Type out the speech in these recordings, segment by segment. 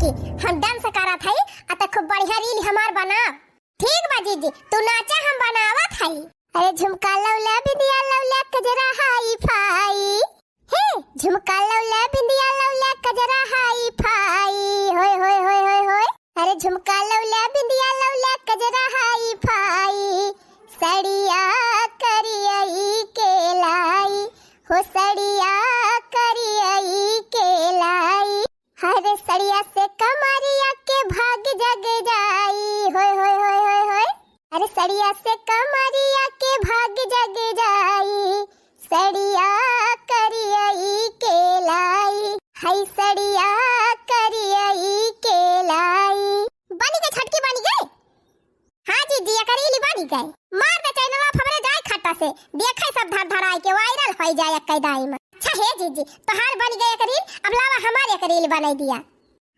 की हम डांस करा था अत खूब बढ़िया रील हमार बना। ठीक बा जीजी तू नाचा हम बनावत हई। अरे झुमका लौला बिंदिया लौला कजरा हाई फाई हे झुमका लौला बिंदिया लौला कजरा हाई फाई होय होय होय होय होय। अरे झुमका लौला बिंदिया लौला कजरा हाई फाई सड़िया करियई के लाई हो सड़िया करियई के लाई। हर सड़िया से कमरिया के भाग जग जाई होय होय होय होय होय। अरे सड़िया से कमरिया के भाग जग जाई सड़िया करियई के लाई हाय सड़िया करियई के लाई। बनी गई छटकी बनी गई। हाँ जी दिया करेली बनी गई। मार दे चैनल ऑफ हमरे जाए खाता से देखे सब धड़ धड़ाई के वायरल हो जाए कई दाई में। अच्छा है जीजी तोहार बन गए करील अब लावा हमारे करील बनाई दिया।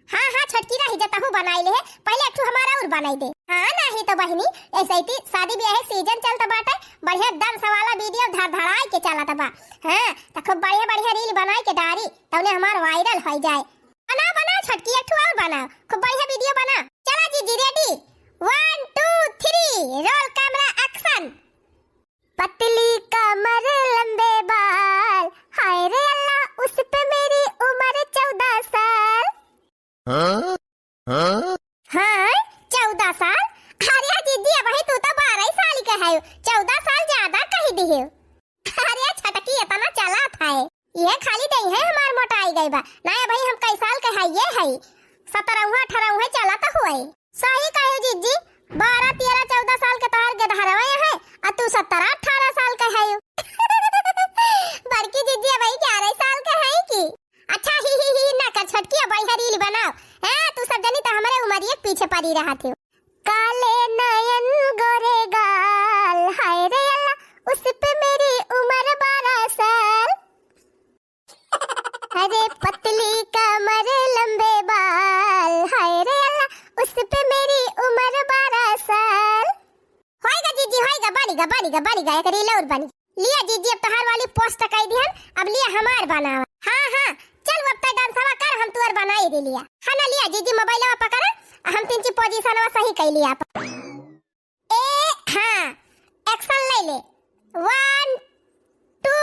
हाँ हाँ छटकी रही जतहु बनाई ले पहले एक हमारा और बनाई दे। हाँ नहीं तो बहनी ऐसे ही शादी ब्याह सीजन चलता बाटे बढ़िया दम सवाला वीडियो धड़ धड़ाई के चलत बा। हां त खूब बढ़िया बढ़िया रील बनाई के डारी तौने हमार वायरल हो जाए। बना बना छटकी एक और बना खूब बढ़िया वीडियो बना। चला जीजी रेडी 1 2 3 रोल कैमरा एक्शन। पतली कमर लंबे बाल हाय रे अल्लाह उस पे मेरी उम्र 14 साल। हाँ 14 साल। अरे दीदी वही तू तो 12 साल का है 14 साल ज्यादा कही दी है। अरे छटकी इतना चला था ये खाली नहीं है हमार मोटाई गई बा ना भाई हम कई साल का है ये है 17 18 चला तो हुआ सही कहे जीजी 12 13 14 साल के तोहर के धरवा है और तू 17 18 साल का है। बड़की जीजी भाई 11 साल का है की। अच्छा ही ना कर छटकी बढ़िया रील बनाओ। हैं तू सब जनी तो हमारे उम्र एक पीछे पड़ी रहा थे। काले नयन गोरे गाल हाय रे अल्लाह उस पे मेरी उम्र 12 साल। अरे पतली कमर लंबे बाल हाय रे अल्लाह उस पे मेरी उम्र 12 साल। होएगा जीजी होएगा बनेगा एक रील और बनी लिया जीजी अब तोहार वाली पोस्ट कर दिहन अब लिया हमार बनावा। हां चल अब तक डांसवा कर हम तुअर बनाई दे लिया। हां ना लिया जीजी मोबाइलवा पकड़ हम तीन ची पोजीशनवा सही कर लिया। ए हां एक्शन ले ले 1 2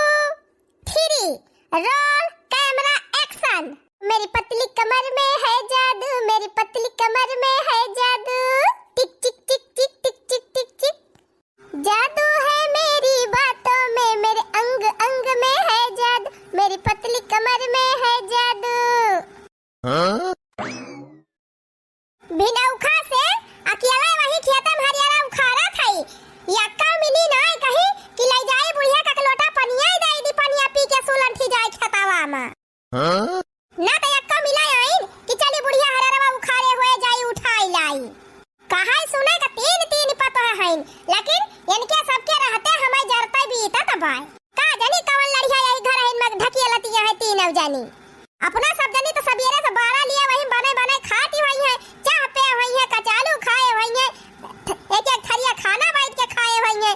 3 रोल कैमरा एक्शन। मेरी पतली कमर में है जादू मेरी पतली कमर में है जादू टिक टिक टिक टिक टिक टिक टिक टिक जादू है मेरी बातों में मेरे अंग अंग में है जादू मेरी पतली कमर में है जादू। बिना उखा से अकेला वही खेतम हरियारा उखाड़ा थाई यक्का मिली ना कहीं कि ले जाए बुढ़िया का लोटा पनिया दे दी पनिया पी के सुलंठी जाए खतावा में। ना तो यक्का मिला आइन कि चली बुढ़िया हरियारा उखाड़े हुए जाई उठाई लाई। कहां सुने का तीन पता है लेकिन इनके सबके रहते हमें जरता बीता तबाय का जानी कवन लड़िया यही घर है में ढकियलती है तीन जानी अपना सब जानी तो सबेरे से 12 लिए वही बने खाती हुई है चाह पे हुई है कचालू खाए हुई है एक थरिया खाना बैठ के खाए हुई है।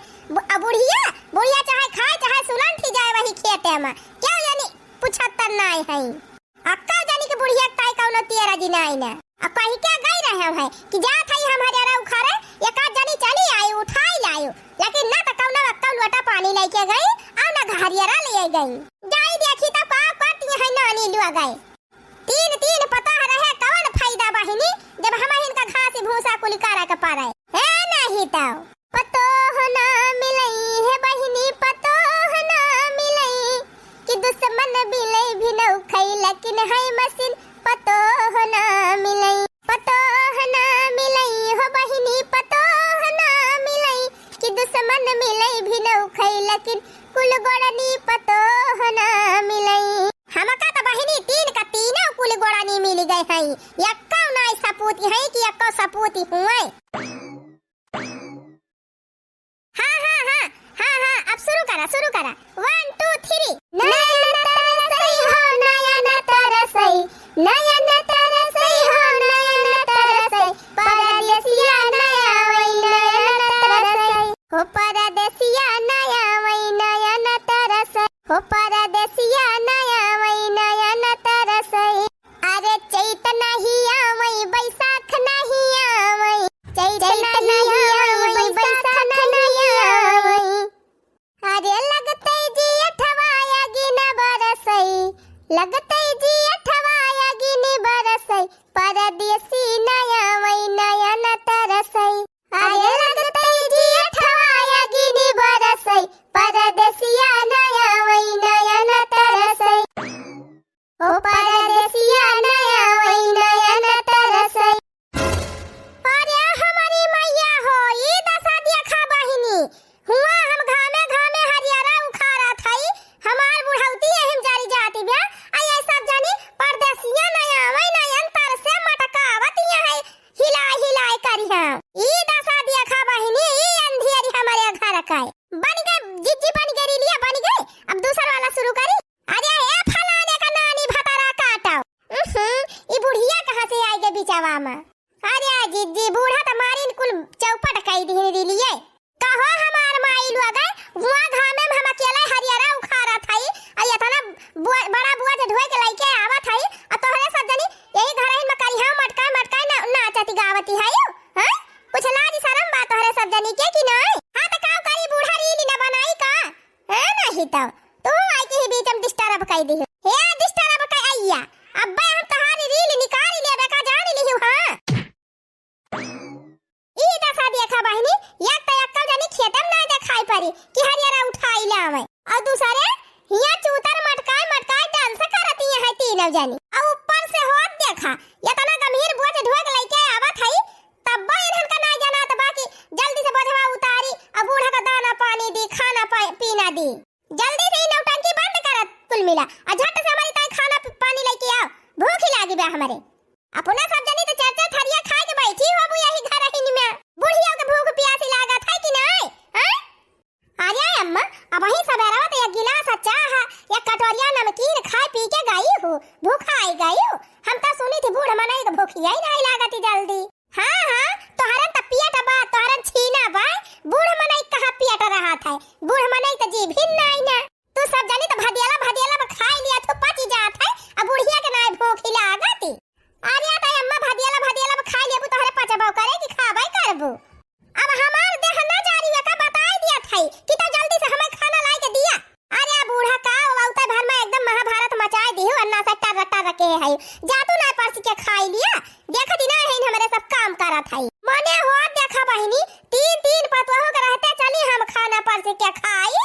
बुढ़िया चाहे खाए चाहे सुलंठी जाए वही खेते में क्यों जानी 75 नहीं है अक्का जानी के बुढ़िया ताई कौनो 13 जी नहीं ना अब कहीं क्या गई रहे हैं कि जा थई हम हरियारा उखाड़े एक आध जनी चली आई उठाई लायो लेकिन ना तो कौनो अक्का लोटा पानी लेके गई और ना हरियारा ले गई जाई देखी तो पाप करती है नानी लुआ गए तीन पता रहे कौन फायदा बहिनी जब हम इनका घास भूसा कुलिकारा का पारा है नहीं तो पतो ना मिलई है बहिनी पतो ना मिलई कि दुश्मन बिलई भी न खई लेकिन है मशीन पतो ना मिलई हो बहिनी पतो ना मिलई कि दुश्मन मिलई भी न खई लेकिन कुल गोड़नी पतो ना मिलई। हमका तो बहिनी तीन का तीनों कुल गोड़नी मिल गए हैं यक्का ना सपूती है कि यक्का सपूती हुए। हाँ अब शुरू करा 1 2 3 नयन तरसई हो नयन तरसई नयन तरसई हो नयन तरसई परदेसिया नया वही नयन तरसई हो परदेसिया नया वही नयन तरसई हो परदेसिया नया वही नयन तरसई। अरे चैत नहीं आव खियावा में। अरे जीजी बूढ़ा त मारिन कुल चौपट कई दी लिए कहो हमार माई लुआ गए हुआ घामे में हम अकेले हरियारा उखाड़ा थाई आ ये तना बड़ा बुआ जे ढोए के लइके आवा थाई आ तोहरे सब जनी यही घर में करिहा मटका मटका नाचती गावती है हैं कुछ लाज शरम बात तोहरे सब जनी के कि नहीं। हां त काम करी बूढ़ा रीली न बनाई का है नहीं त तू आई के बीच में डिस्टर्ब कई दी हे डिस्टर्ब कई आइया अब्बे हम तहारी रील निकाल लेबे का जान लिहु हां ई दशा देखा बहिनी एक त एक जनी खेतम ना देखाई परी कि हरियारा उठाई लावे और दूसरे हिया चूतर मटकाई डांस करती है तीनों जनी और ऊपर से होत देखा ये तना गंभीर बोझ ढोक लेके आवत है तब इन्हन का ना जाना त बाकी जल्दी से बोझवा उतारी और बूढ़ा का दाना पानी दी खाना पीना दी जल्दी से नौटंकी बंद करत कुल मिला और झट से हमारी ताई खाना पानी लेके आओ भूख लागी बे हमारे अपना सब जनी तो चर्चा थरिया खा के बैठी हो अब यही घर ही में बुढ़िया के भूख प्यासी लागत है कि नहीं हैं अरे अम्मा अब वही सवेरा तो एक गिलास चाह या कटोरिया नमकीन खा पी के गई हूं भूखा आई गई हूं हम तो सुनी थी बूढ़ मनाई तो भूखिया ही नहीं लागती जल्दी। हां तोहरन त पियट बा तोहरन छीना बा बूढ़ मनाई कहां पियट रहा था बूढ़ मनाई तो जी भी नहीं ना तू सब जनी तो भदियाला में खा लिया तो पच जात है अब बुढ़िया के नहीं भूख लागती। अरे त अम्मा भदियाला में खा लेबू तोहरे पचबो करे कि खाबै करबू अब हमार देह न जारी है का बताई दिया था कि तो जल्दी से हमें खाना ला के दिया। अरे बूढ़ा का औते भर में एकदम महाभारत मचाए दियो अन्ना से टरटा रखे है जातू ना परस के खाई लिया देखत ना है हमारे सब काम करत है मने हो देखा बहिनी तीन पतवाहों के रहते चली हम खाना परस के खाई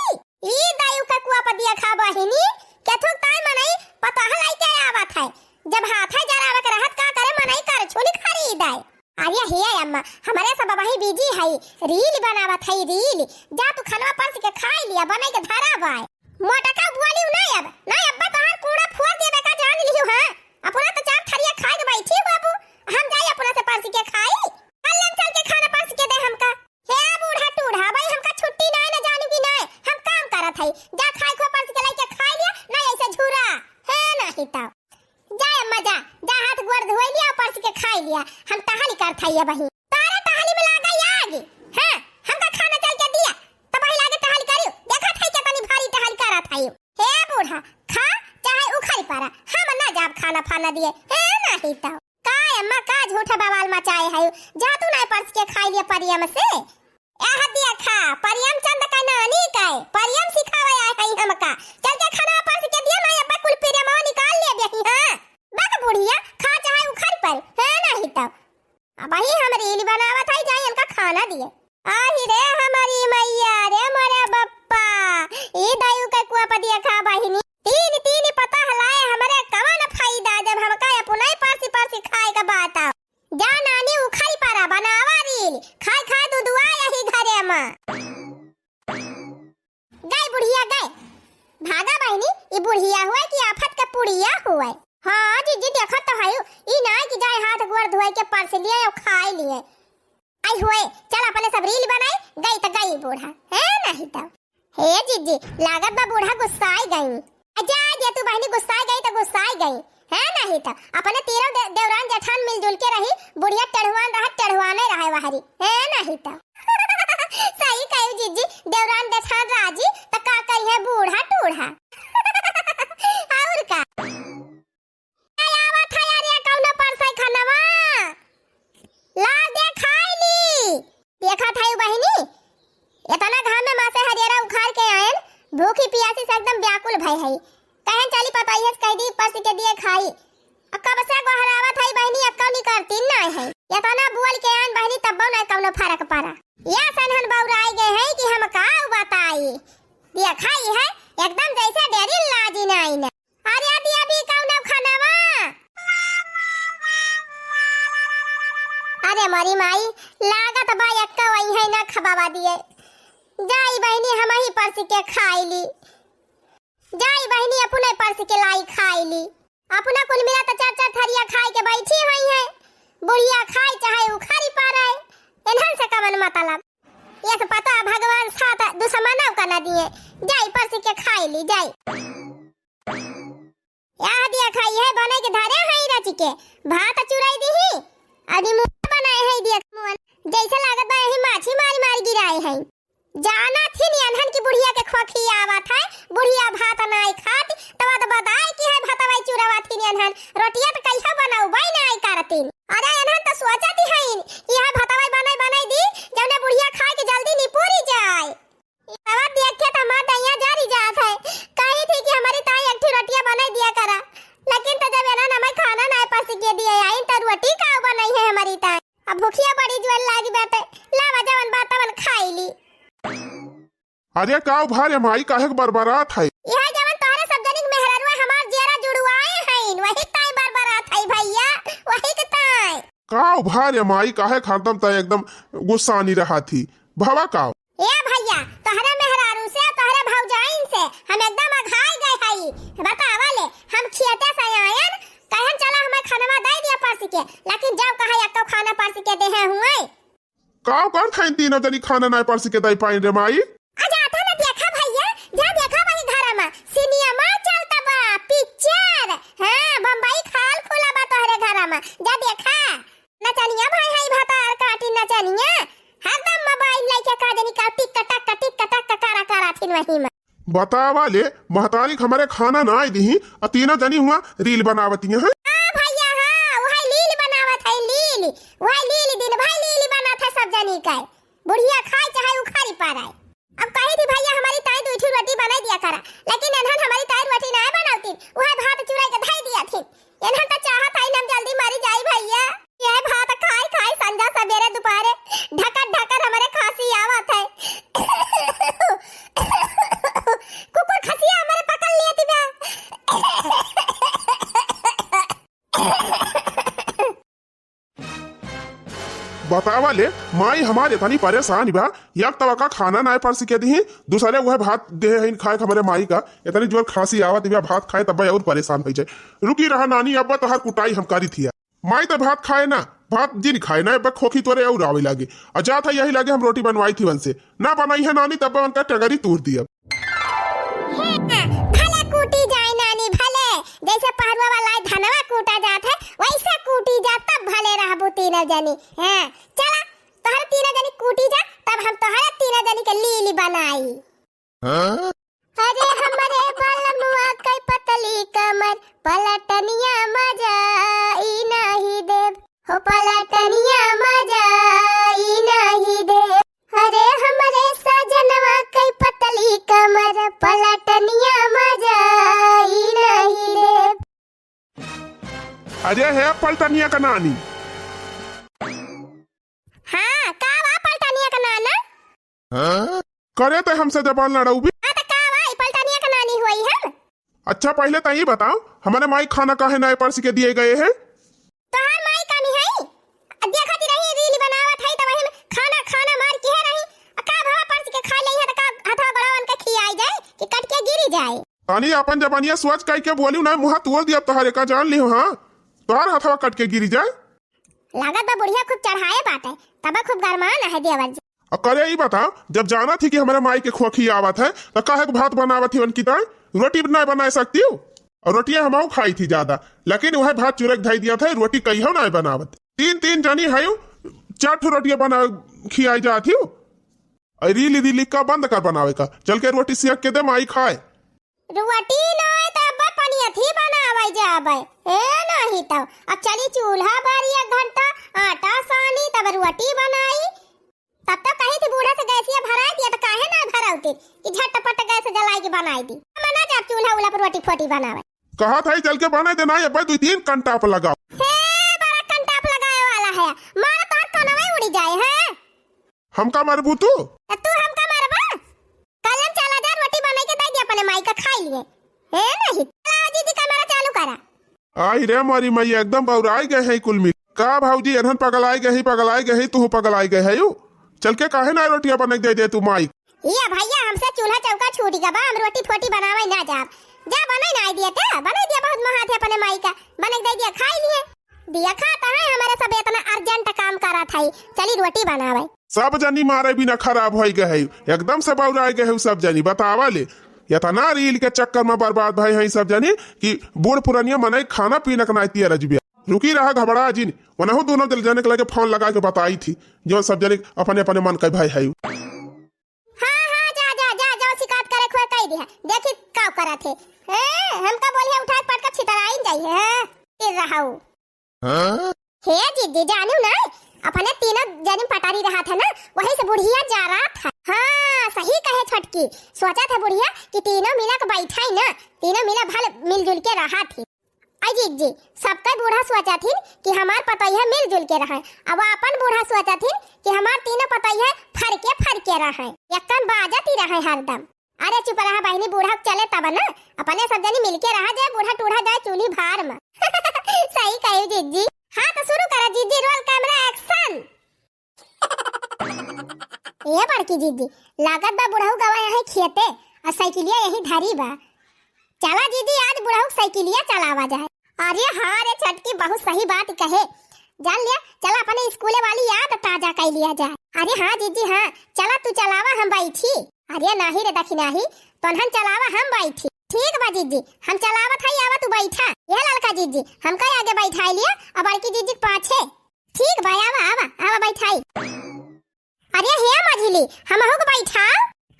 ई दायु का कुआ पर दिया खा बहिनी केथुक ताई मनई पता हलाई के आवत है जब हाथ है जरावे के रहत का करे मनई कर छोली खरीदाई। अरे हे अम्मा हमारे सब वही बिजी है रील बनावत है रील जा तू खाना परस के खाई लिया बनाई के धरा बाय मोटा का बुआली नहीं अब अब्बा तोहर कूड़ा फोड़ देबे का जान लियो हां अपना तो चार थरिया खा के बैठी बाबू हम जाई अपना से परस के खाई चल के खाना परस के दे हमका हे बूढ़ा टूढ़ा भाई हमका छुट्टी ना जानू की नहीं हम काम करत है जा खाई खो परस के लेके खा लिया नहीं ऐसे झूरा है नहीं तो जा अम्मा जा हाथ गोड़ धोई लिया परस के खाई लिया हम टहली कर थाइया बही तारे टहली में लागा आगे हां हमका खाना चल के दिया तब ही लागे टहली करियो देखा थाई के तनी भारी टहली करा थाइयो हे बूढ़ा खा चाहे उखड़ी पारा हम ना जाब खाना फाना दिए है नहीं तो का अम्मा का झूठा बवाल मचाए है जा तू ना परस के खाई लिया परियम से एह दिया खा परियम चंद का नानी काय परियम सिखावे है हमका चल के खाना परस के दिया ना अब्बा कुल पिरमा निकाल ले बही हां बात बुढ़िया खा चाहे उखड़ पर है नहीं तो अब ही हम रील बनावत है जाए इनका खाना दिए आही रे हमारी मैया रे मोरे बप्पा ई दायु के कुआ पर दिया खा बहिनी तीन पता हलाए हमारे कवन फायदा जब हम का अपना पासी खाए का बात आ जा नानी उखड़ी पारा बनावा रील खाए दुआ यही घरे में गई बुढ़िया गए भागा बहिनी ई बुढ़िया हुआ कि आफत का पुड़िया हुआ। हां जीजी देखत तो है ई ना कि जाए हाथ गोड़ धोए के परस लिए और खाई लिए आई हुए चल अपने सब रील बनाई गई तो गई बूढ़ा है नहीं तो हे जीजी लागत बा बूढ़ा गुस्साई गई जा तू बहनी गुस्साई गई तो गुस्साई गई है नहीं तो अपने तीनों देवरान जेठान मिलजुल के रही बुढ़िया टढ़वाने रहे वहारी है नहीं तो सही कही जीजी देवरान जेठान राजी तो का करी है बूढ़ा टूढ़ा और का आवा था यार ये कौनो परसाई खानावा ला दे खाई ली देखा था बहिनी इतना घाम में मासे हरियारा उखाड़ के आयन भूखी प्यासी से एकदम व्याकुल भई है कहन चली पताई है कह दी परस के दिए खाई अक्का बसे गोहरावा थाई बहिनी अक्का नहीं करती नहीं है इतना बोल के आन बहिनी तब ना कौनो फर्क पड़ा या सनहन बौराई गए है कि हम का बताई दिया खाई है एकदम जैसे डेरी लाजी नहीं ना अरे दिया भी कौनो खानावा अरे मरी माई लागत बा अक्का वही है ना खबावा दिए जाई बहिनी हम ही परस के खाई ली जाई बहिनी अपने परस के लाई खाई ली अपना कुल मिला तो चार थरिया खाई के बैठी हुई है बुढ़िया खाई चाहे उखाड़ी पा रहे इन्हन से कवन मतलब ये तो पता भगवान साथ दुश्मनों का न दिए जाई परस के खाई ली जाई या दिया खाई है बने के धारे है रच के भात चुराई दी तनी मुंह बनाए है देख मुंह जैसे लागत बा यही माछी मारी मारी गिराए है। जाना थी अनहन की बुढ़िया के खोखी आवत है, बुढ़िया भात नाई खाती तवा तो बताए कि है भातवाई चुरावा थी अनहन रोटिया तो कैसा बनाऊ बाई नाई करतीन। अरे अनहन तो सोचती है कि है भातवाई बनाई दी जौने बुढ़िया खाए के जल्दी निपूरी जाए। तवा देख के तो हमार दैया जारी जात है, कही थी कि हमारी ताई एक रोटिया बनाई दिया करा, लेकिन तो जब एना हमें खाना ना पास के दिए आई तो रोटी का बनाई है हमारी ताई। अब भूखिया बड़ी जोर लागी बैठे लावा जवन बातवन खाई ली। अरे का भारे माई काहे बरबरात है? यह जवन तोहरे सब जनिक मेहररुआ हमार जेरा जुड़वाए हैं वही ताई बरबरात है भैया, वही के ताई। का भारे माई काहे खरदम त एकदम गुस्सा नहीं रहा थी भवा का? ए भैया तोहरे मेहरारू से तोहरे भौजाइन से हम एकदम अघाई गए हई। बतावा ले हम खियते से आयन कहन चला हमें खाना दे दिया पास के, लेकिन जब कहा एक तो खाना पास के दे है हुए का कर खाइन तीनों जनी खाना नहीं पास के दई पाइन रे माई। आजा था ना देखा भैया जा देखा भाई घर में सिनेमा चलता बा पिक्चर, हां बम्बई खाल खुला बा तोहरे घर में जा देखा नचनिया भाई हाई भातार काटी नचनिया हरदम मोबाइल लेके का जनी का टिक टक करा थिन वही में। बतावा ले महतारी हमारे खाना ना आई दी और तीनों जनी हुआ रील बनावती है। हां भैया हां वही लील बनावत है लील वही लील दिन भाई लील बनात है सब जनी का बुढ़िया खाए चाहे उखारी पाराए। अब कही थी भैया हमारी ताई दो ठू रोटी बना दिया करा, लेकिन एनहन हमारी ताई रोटी ना बनावती वह भात चुराई के धाई दिया थी। एनहन तो चाहत है हम जल्दी मरी जाई भैया, ये भात खाए संजा सवेरे दोपहरे ढकर हमारे खांसी आवत है। कुकुर खसिया हमारे पकड़ लिए थी बा। बतावा ले माई हमारे इतनी परेशान बा, एक तवा का खाना ना पास के दी दूसरे वह भात दे है खाए हमारे माई का इतनी जोर खांसी आवत बा भात खाए तब और परेशान हो जाए। रुकी रहा नानी अब तो हर कुटाई हम करी थी माई तो भात खाए ना भात जिन खाए ना अब खोखी तोरे और आवे लागे और जा था यही लागे हम रोटी बनवाई थी वन से ना बनाई है नानी तब उनका टगरी तोड़ दिया। भले कूटी जाए नानी भले जैसे पहरुआ वाला धनवा कूटा जात है वैसे कूटी जा तब भले रहबू तीनों जनी। हां चला तोहरे तीनों जनी कूटी जा तब हम तोहरे तीनों जनी के लीली बनाई। हां अरे हमरे बलमुआ कई पतली कमर पलटनिया मजा ई नहीं देव हो पलटनिया मजा ई नहीं देव। अरे हमरे सजनवा कई पतली कमर पलटनिया मजा ई नहीं देव। अरे है पलटनिया का नानी। हाँ का बा पलटनिया का नाना? हाँ करे तो हमसे जबान लड़ाऊ भी। अच्छा पहले तो ये बताओ हमारे माई खाना काहे नए परस के दिए गए हैं? तोहार माई कानी है देखती रही रील बनावत है त वही में खाना मार के रही का भवा परस के खा लई है त का हाथा बड़ावन के खियाई जाए कि कट के गिरी जाए। तानी अपन जबानिया सोच कह के बोली ना मुंह तोड़ दिया तोहरे का जान लियो। हां तोहार हाथवा कट के गिरी जाए लागत बा बुढ़िया खूब चढ़ाए बाटे तब खूब गरमान है देवर जी। और करे ही बताओ जब जाना थी कि हमारे माई के खोखी आवत है तो काहे भात बनावत थी उनकी ताई रोटी नहीं बना सकती हूँ और रोटियां हम खाई थी ज्यादा, लेकिन वह भात चुरक धाई दिया था रोटी कही हो ना बनावत तीन जनी है 4 रोटियां बना खियाई जाती हूँ। रीली रीली का बंद कर बनावे का चल के रोटी सेक के दे माई खाए। रोटी नहीं तब पनिया थी बनावे जावे ए नहीं तो अब चली चूल्हा बारी 1 घंटा आटा सानी तब रोटी बनाई तब तो कही थी बूढ़ा से गैसिया भरा दिया तो काहे ना भराउती कि झटपट गैस जलाई के बनाई दी मना जब चूल्हा उला पर रोटी फोटी बनावे कहा था चल के बना देना ये भाई 2-3 घंटा पे लगाओ। हे बड़ा घंटा पे लगाए वाला है मारा तो कनवे उड़ी जाए है हमका मारबू तू हमका मारबा कल हम चला जा रोटी बना के दे दे अपने माई का खाई लिए हे नहीं जी जी कैमरा चालू करा। आई रे मारी मई एकदम बौराई गए है कुल मिल का भाऊजी एनहन पगलाई गई तू पगलाई गए है यू चल के काहे ना रोटियां बना दे तू माई। ये भैया हमसे चूल्हा चौका छूट गया बा हम रोटी फोटी बनावे ना जा बनाई ना दिए थे बनाई दिया बहुत महाथे अपने माई का बना दे दिया खाई लिए दिया खाता है हमारे सब इतना अर्जेंट काम करा था चली रोटी बनावे सब जनी मारे बिना खराब हो गए एकदम से बौराई गए सब जनी बतावा ले इतना रील के चक्कर में बर्बाद भाई है सब जनी कि बूढ़ पुरानिया मनाई खाना पीना का नाती रजबिया रुकी रहा घबरा जिन वनहु दोनों दिल जाने के लगे फोन लगा के बताई थी जो सब जने अपने अपने मन के भाई है। हाँ हाँ जा जा जा जाओ शिकायत करे खोए कह दिया देखी का करा थे हमका बोलिए उठा पट के छितराई जाइए है फिर रहाऊ हे जीजी जानू ना अपने तीनों जन पटारी रहा था ना वहीं से बुढ़िया जा रहा था। हाँ सही कहे छटकी सोचा था बुढ़िया कि तीनों मिला के बैठा ही ना तीनों मिला भल मिलजुल के रहा थी। अजी जी सबका बूढ़ा सोचा थी कि हमार पतैया मिलजुल के रहे अब अपन बूढ़ा सोचा थी कि हमार तीनों पतैया फरके रहे एकदम बाजत ही रहे हरदम। अरे चुप रहा बहनी बूढ़ा चले तब ना अपने सब जनी मिलके रहा जाए बूढ़ा टूढ़ा जाए चूल्ही भार में सही कहे जीजी। हाँ तो शुरू करा जीजी रोल कैमरा एक्शन। ये बड़की जीजी लागत बा बुढ़ाऊ गवा यहीं खेते और साइकिलिया यहीं धरी बा चला जीजी आज बुढ़ाऊ साइकिलिया चलावा जाए। अरे हाँ रे छटकी बहुत सही बात कहे जान लिया चला अपने स्कूले वाली याद ताजा कर लिया जाए। अरे हाँ जीजी हाँ चला तू चलावा हम बैठी। अरे नहीं रे दखी नहीं तो हम चलावा हम बैठी। ठीक बा जीजी हम चलावत हई आवा तू बैठा ये लड़का जीजी हमका आगे बैठाई लिया और बड़की जीजी पाछे। ठीक बा आवा आवा आवा बैठाई। अरे हे मझली हमहु को बैठा।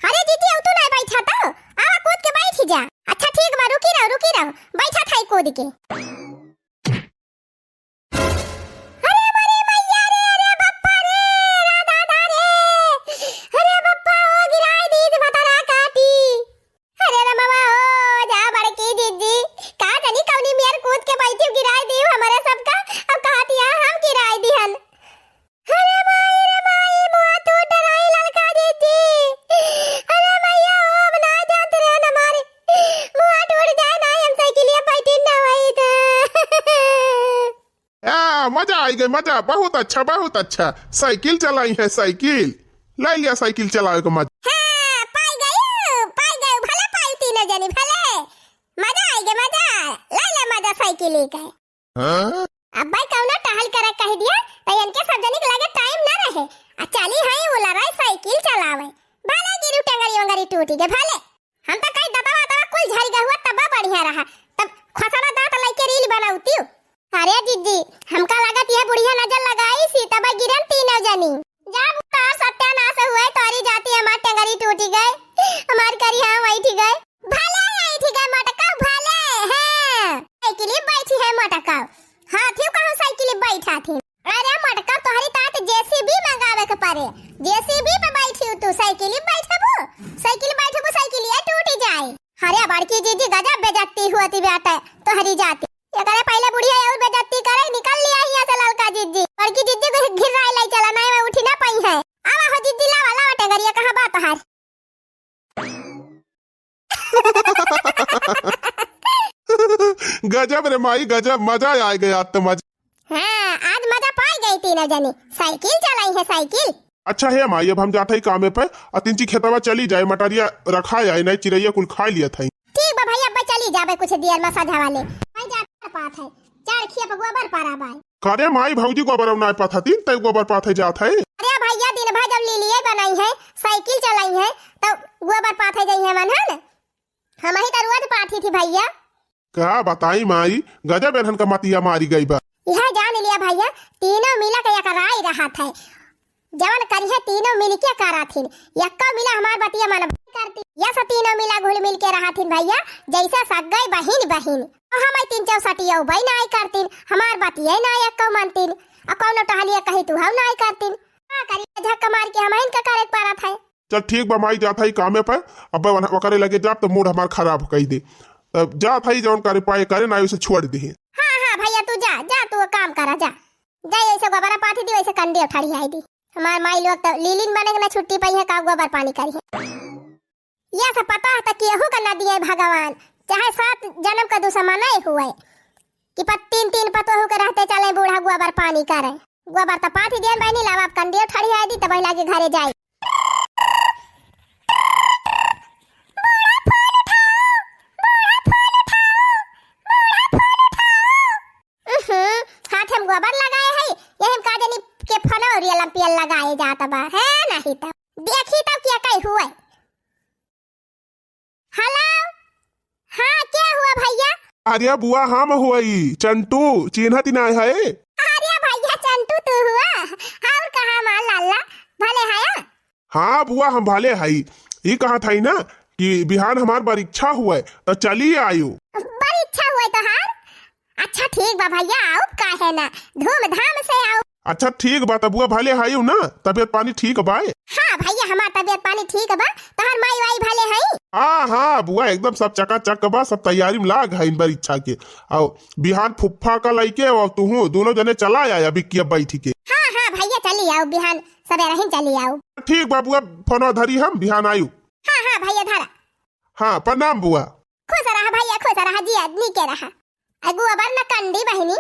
अरे जीजी अब तू नहीं बैठा तो आवा कूद के बैठ जा। अच्छा ठीक बा रुकी रहो बैठा थाई कूद के। अरे मरे मैया रे अरे बप्पा रे राधा रे अरे बप्पा ओ गिराई दीद बतरा काटी। अरे रे मामा ओ जा बड़की जीजी का जानी कौनी मेर कूद के बैठी गिराई दी हमारे सबका अब कहती है हम गिराई दिहन। अरे माई रे माई मुआ टूट रही लड़का जीजी। अरे मैया ओ बना जात रे हमारे मुआ टूट जाए ना हम साइकिलिया बैठी ना वही तो। मजा आई गई मजा बहुत अच्छा साइकिल चलाई है साइकिल ला लिया साइकिल चलाए को मजा। हाँ पाई गई भले पाई तीनों जनी भले मजा आई गई मजा ला मजा साइकिल का। अब भाई कौनो टहल कर कह दिया तो इनके सब जनी के लगे टाइम ना रहे चली है वो लड़ाई साइकिल चलावे भले गिरू टंगरी वंगरी टूटी गए भले हम तो कहीं दबा कुल झरी गया हुआ तब बढ़िया रहा तब खसला दांत लेके रील बनाऊती। अरे जीजी हमका लागत ये बुढ़िया नजर लगाई सी तब गिरन तीनों जनी जब तार सत्यानाश हुए तारी जाती हमार टंगरी टूटी गए हमार करी हां बैठ गए भले नहीं ठीक है मटका भले हैं साइकिल बैठी है मटका हां थी कहूं साइकिल बैठा थी। अरे मटका तोहरी तात जेसीबी मंगावे के पड़े जेसीबी पे बैठी तू साइकिल बैठबू साइकिल ये टूट जाए। अरे बड़की जीजी गजब बेइज्जती हुआती बेटा तोहरी जाती एकरे पहले बुढ़िया और बेइज्जती करे निकल लिया यहां से लड़का जीजी बड़की जीजी को घिर रहा लाई चला नहीं मैं उठी ना पाई है आवा हो जीजी लावा टगरिया कहां बात हार। गजब रे माई गजब मजा आ गया तो मजा। हाँ आज मजा पाई गई तीनों जनी साइकिल चलाई है साइकिल। अच्छा है माई अब हम जाते ही कामे पे अतिंची खेतवा चली जाए मटरिया रखा जाए नहीं चिड़ैया कुल खा लिया था। ठीक बा भैया अब चली जाबे कुछ देर में सजा वाले भाई जा पात है चार खिया पे गोबर पारा भाई। करे माई भौजी गोबर ना पाथा तीन तय गोबर पाथे जात है। अरे भैया दिन भर जब लीलिए बनाई है साइकिल चलाई है तो गोबर पाथे जाई है मन है हम ही तो रोज पाथी थी भैया। क्या बताई माई गजब एहन का मतिया मारी गई बा। यह जान लिया भैया तीनों मिला के कराई रहा था जवन करिए तीनों मिल के करा थी यक्का मिला हमार बतिया मन करती या सब तीनों मिला घुल मिल के रहा थी भैया जैसा सगाई बहिन और हम 364 भाई ना आई करतीन हमार बतिया ना यक्का मानतीन और कौनो टहलिया कही तू हम ना आई करतीन का करी झक्का मार के हम इनका करे पारा था। चल ठीक बा माई जात है कामे पे अब वकरे लगे जा तो मूड हमार खराब कई दे तब जात है जौन करे पाए करे ना उसे छोड़ दे। हां भैया तू जा तू काम करा जा ऐसे गोबर पाथी दी वैसे कंडे उठाड़ी आई दी हमार माई लोग तो लीलिन बने ना छुट्टी पाई है का गोबर पानी करी है यह सब पता है केहू का नदी है भगवान चाहे 7 जन्म का दुश्मन नहीं हुए कि तीन पतोहू के रहते चले बूढ़ा गोबर पानी करे गोबर तो पाथी देन बहनी लावा कंडे उठाड़ी आई दी तब लागे घरे जाई। हाथ हम गोबर लगाए है यही हम काजनी के फनौरिया लंपियल लगाए जाता बा है नहीं तो देखी तो क्या कहीं हुआ। हेलो हाँ क्या हुआ भैया। अरे बुआ हम हुई चंटू चिन्हत ना है। अरे भैया चंटू तू हुआ और कहा मां लाला भले है। हाँ बुआ हम भाले हई। ये कहा था ना कि बिहान हमार परीक्षा हुआ है तो चलिए आयु। बड़ी इच्छा हुआ तो हार। अच्छा ठीक बा भैया आओ काहे ना धूमधाम से आओ। अच्छा ठीक बा बुआ भाले आयु ना तबियत पानी ठीक बा। हाँ भैया हमार तबियत पानी ठीक बा तोहर माई वाई भले है। हाँ हाँ बुआ एकदम सब चकाचक बा सब तैयारी में लाग है इन परीक्षा के। आओ बिहान फुफ्फा का लइके और तू दोनों जने चला आया बिकिया बैठी के। हाँ हाँ भैया चली आओ बिहान सवेरे ही चली आओ। ठीक बा बुआ फोन धरी हम बिहान आयु। हाँ हाँ भैया धरा। हाँ प्रणाम बुआ। खुश रहा भैया खुश रहा जी आदमी के रहा। अगु अबर न कंडी बहिनी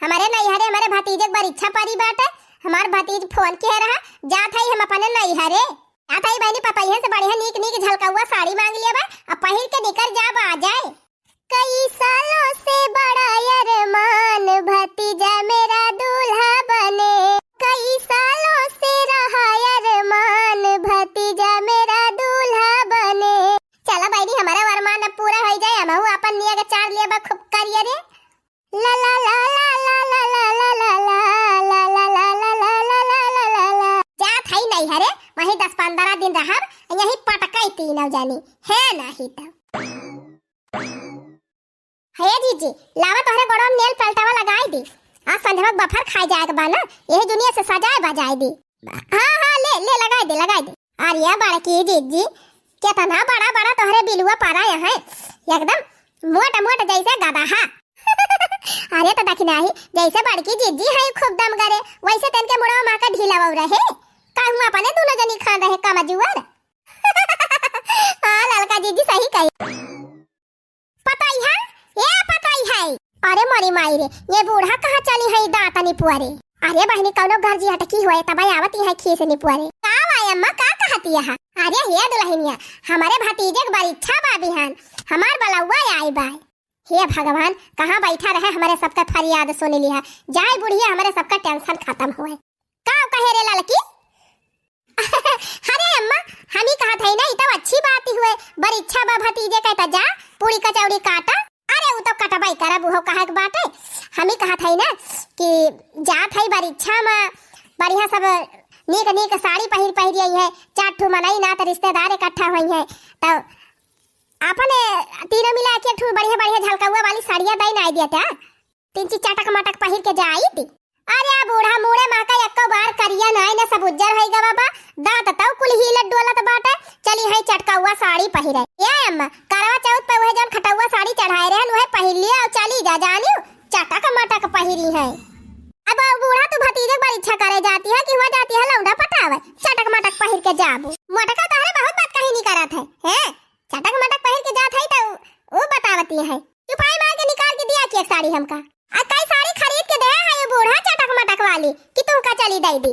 हमारे नैहरे हमारे भतीजे के परीक्षा परी बाटे। हमार भतीज फोन के रहा जात है हम अपने नैहरे जात है बहनी पतैया से बढ़िया नीक नीक झलका साड़ी मांग लिया बा अब पहिर के निकल जा आ जाए। कई सालों से बड़ा अरमान भतीजा मेरा दूल्हा बने। कई सालों से रहा अरमान भतीजा मेरा दूल्हा बने। चला बहनी हमारा अरमान अब पूरा हो जाए हम अपन निया के चार लिया बा खूब करिए रे। ला ला ला ला ला ला ला ला ला ला ला ला ला ला ला ला ला ला जात है नहीं हरे वही 10-15 दिन रहब यही पटकाई तीनों जानी है नहीं तो है जीजी लावा तोहरे गोड़ों में नेल पलटावा लगाई दी। आज संध्या बफर खाई जाए के बाना यही दुनिया से सजाए बजाई दी। हाँ हाँ ले ले लगाई दे। अरे बड़की जीजी कितना बड़ा बड़ा तोहरे बिलुआ पारा यहाँ एकदम मोटा मोटा जैसे गधा। अरे तो दखना ही जैसे बड़की जीजी है खूब दम करे वैसे तन के मुड़वा मां का ढीला हो रहे कहूं अपने दोनों जनी खान रहे कमजुआर। हां ललका जीजी सही कही पता ही है ये पता ही है। अरे मरी माई रे ये बूढ़ा कहां चली है दांता निपुआरे। अरे बहनी कौनो घर जी हटकी होए तब आवती है खीस निपुआरे का आय अम्मा का कहती है। अरे हे दुल्हनिया हमारे भतीजे के परीक्षा बा बिहान हमार बलौआ आई बा। हे भगवान कहाँ बैठा रहे हमारे सबका फरियाद सुन लिया जाए बुढ़िया हमारे सबका टेंशन खत्म हुए। का कहे रे लड़की। अरे अम्मा हम ही कहा थे ना ये तो अच्छी बात ही हुए परीक्षा बा भतीजे कहता जा पूरी कचौड़ी काटा। अरे वो तो कटबाई करा बुहो कहा के बात है हम ही कहा थे ना कि जात है परीक्षा में बढ़िया सब नीक नीक साड़ी पहिर आई है चार ठू मनाई ना तो रिश्तेदार इकट्ठा हुई है तो आपने तीनों मिला के ठू बढ़िया बढ़िया झलकावा वाली साड़ियां दाई ना दिया था 3 चटक मटक पहिर के जाई थी। अरे बूढ़ा मुड़े मां का एको बार करिया नाई ना सब उज्जर है गा बाबा दांत तौ कुल हीलत डोलत बाटे चली है चटकावा साड़ी पहिरे। ये अम्मा करवा चौथ पे वह जन खटौवा साड़ी चढ़ाए रहन वह पहिर लिया और चली जा जानियो चटक मटक पहिरी है। अब बूढ़ा तू भतीजे परीक्षा करे जाती है कि हुआ जाती है लौंडा पटावे चटक मटक पहिर के जाबू मटका तोहरे बहुत बात कहीं नहीं करत है हैं चटक मटक पहिर के जात है तो वो बतावती है तू पाई मार के निकाल के दिया कि एक साड़ी हमका आ कई साड़ी खरीद के दे है ये बूढ़ा चटक मटक वाली कि तू का चली दई दी।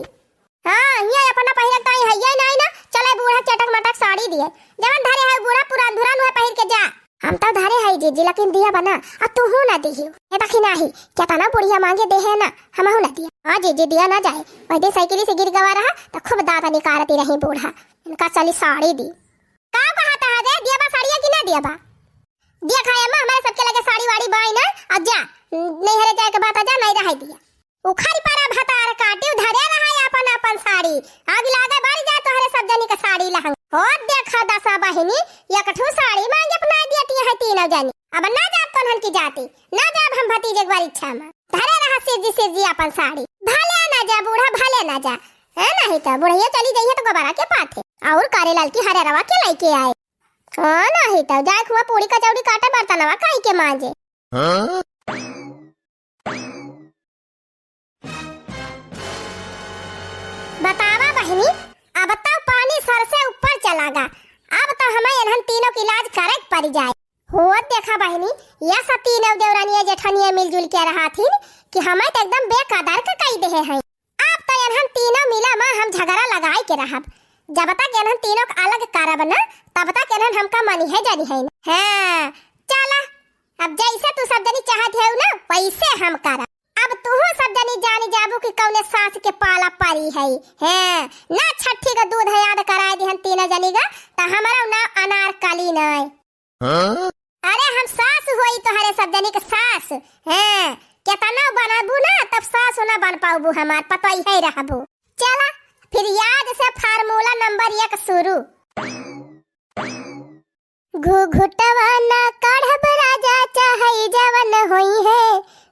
हां ये अपना पहिर ताई है ये नहीं ना चले बूढ़ा चटक मटक साड़ी दिए जवन धरे है बूढ़ा पूरा धुरन हुए पहिर के जा। हम तो धरे है जीजी लेकिन दिया बना अब तू हो ना दियो ये दखिना ही क्या तना बुढ़िया मांगे दे है ना हम हो ना दिया। हां जीजी दिया ना जाए वही साइकिल से गिर गवा रहा तो खूब दांत निकारती रही बूढ़ा इनका चली साड़ी दी का कहता है दे दिया बा साड़ियां कि ना दिया बा दिया खाए अम्मा हमारे सबके लगे साड़ी वाड़ी बाई ना अब जा नहीं हरे जाए के बात जा नहीं रह दिया उखाड़ी पारा भतार काटे धरे रहा अपन अपन साड़ी आग लागे बारी जा तोहरे सब जनी का साड़ी लहंग और देखा दसा बहिनी एकठू साड़ी मांगे अपना दियती है तीनों जनी अब ना जाब कन्हन की जाती ना जाब हम भतीजे के परीक्षा में धरे रहा सिजी अपन साड़ी भले ना जा बूढ़ा भले ना जा है नहीं तो बुढ़िया चली गई है तो गबारा के पाथे और कारेलाल की हरे रवा के लेके आए। हां नहीं तो जाए खुआ पूरी कचौड़ी काटे बर्तनवा काई के मांजे। बतावा बहनी अब तो पानी सर से ऊपर चला गा अब तो हमें इन्हन तीनों की इलाज करे पड़ जाए। हो देखा बहनी ये सब तीनों देवरानिया जेठानिया मिलजुल के रहा थी कि हमें तो एकदम बेकदर का कई दे है। अब तो इन्हन तीनों मिला मां हम झगड़ा लगाई के रहब जब तक इन्हन तीनों का अलग करब ना तब तक इन्हन हमका मनी है जानी है। हां चला अब जैसे तू सब जनी चाहत है ना वैसे हम करब। अब तू सब जनी जानी जाबू कि कौने सास के पाला परी है हैं ना छठी का दूध याद कराए दिहन तीनों जनी का तो हमारा ना अनारकली नहीं। अरे हम सास होई तोहरे सब जनी के सास हैं, केतना बनाबू ना तब सास ना बन पाऊबू, हमार पता ही रहबू। चला फिर याद से फार्मूला नंबर 1 शुरू। घुघुटवा ना काढ़ब राजा चाहई जवन होई है,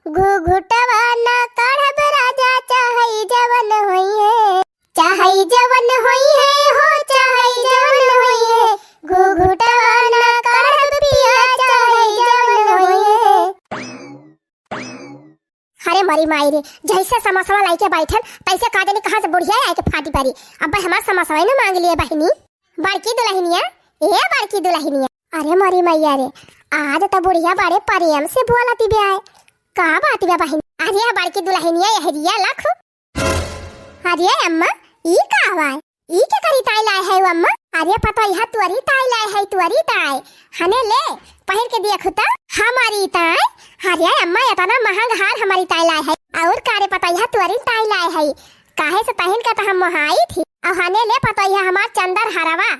घुघुटवा ना काढ़ब राजा चाहई जवन होई है, चाहई जवन होई है हो चाहई जवन होई है, घुघुटवा ना काढ़ब पिया चाहई जवन होई है। अरे मरी माई रे, जैसे समोसा लाई के बैठन तैसे का जाने कहां से बुढ़िया आए के फाटी पारी। अब हमार समोसा ना मांग लिए बहनी, बड़की दुल्हनिया ए बड़की दुल्हनिया। अरे मरी मैया रे, आज तो बुढ़िया बड़े प्रेम से बोलती बे आए, का बात बे बहन। अरे बड़की दुल्हनिया यहरिया लाखो। अरे अम्मा ई का आवाज, ई के करी ताई लाए है अम्मा। अरे पता यह तुअरी ताई लाए है, तुअरी ताई हने ले पहन के देखो तो हमारी ताई। अरे अम्मा इतना महंगा हार हमारी ताई लाए है, और कारे पता यह तुअरी ताई लाए है, काहे से पहन के तो हम मोहाई थी। और हने ले पता यह हमार चंदर हारवा।